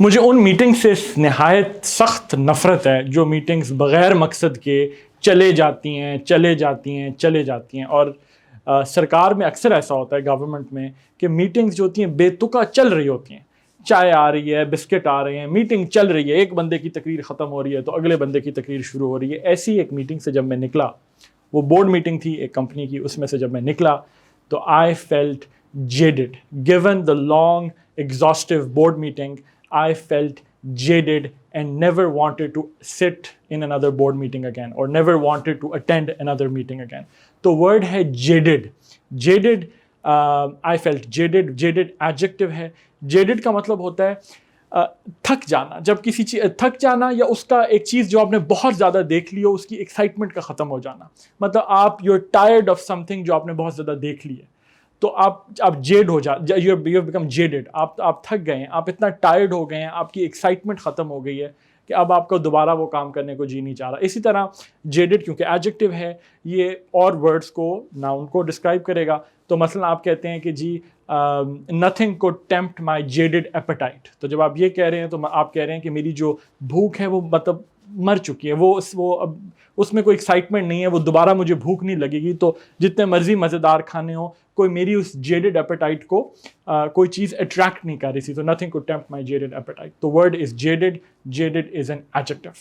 मुझे उन मीटिंग से नहायत सख्त नफ़रत है जो मीटिंग्स बग़ैर मकसद के चले जाती हैं। और सरकार में अक्सर ऐसा होता है, गवर्नमेंट में, कि मीटिंग्स जो होती हैं बेतुका चल रही होती हैं। चाय आ रही है, बिस्किट आ रहे हैं, मीटिंग चल रही है, एक बंदे की तकरीर ख़त्म हो रही है तो अगले बंदे की तकरीर शुरू हो रही है। ऐसी एक मीटिंग से जब मैं निकला, वो बोर्ड मीटिंग थी एक कंपनी की, उसमें से जब मैं निकला तो I felt jaded. Given the long, exhaustive board meeting, I felt jaded and never wanted to sit in another board meeting again, or never wanted to attend another meeting again. तो word है jaded. Jaded, I felt jaded. Jaded adjective है. Jaded का मतलब होता है थक जाना। जब किसी चीज़ थक जाना, या उसका एक चीज़ जो आपने बहुत ज़्यादा देख ली हो, उसकी एक्साइटमेंट का ख़त्म हो जाना। मतलब आप you're tired of something जो आपने बहुत ज़्यादा देख ली है, तो आप जेड हो यू बिकम जेडेड। आप थक गए हैं, आप इतना टायर्ड हो गए हैं, आपकी एक्साइटमेंट ख़त्म हो गई है कि अब आपको दोबारा वो काम करने को जी नहीं चाह रहा। इसी तरह जेडेड क्योंकि एडजेक्टिव है, ये और वर्ड्स को, नाउन को डिस्क्राइब करेगा। तो मसलन आप कहते हैं कि जी नथिंग को टेम्प्ट माई जेडेड एपेटाइट। तो जब आप ये कह रहे हैं तो आप कह रहे हैं कि मेरी जो भूख है वो मतलब मर चुकी है, वो अब उसमें कोई एक्साइटमेंट नहीं है, वो दोबारा मुझे भूख नहीं लगेगी। तो जितने मर्जी मज़ेदार खाने हो, कोई मेरी उस जेडेड एपेटाइट को कोई चीज़ अट्रैक्ट नहीं कर रही थी। तो nothing could tempt my jaded appetite. तो word is jaded. Jaded is an adjective.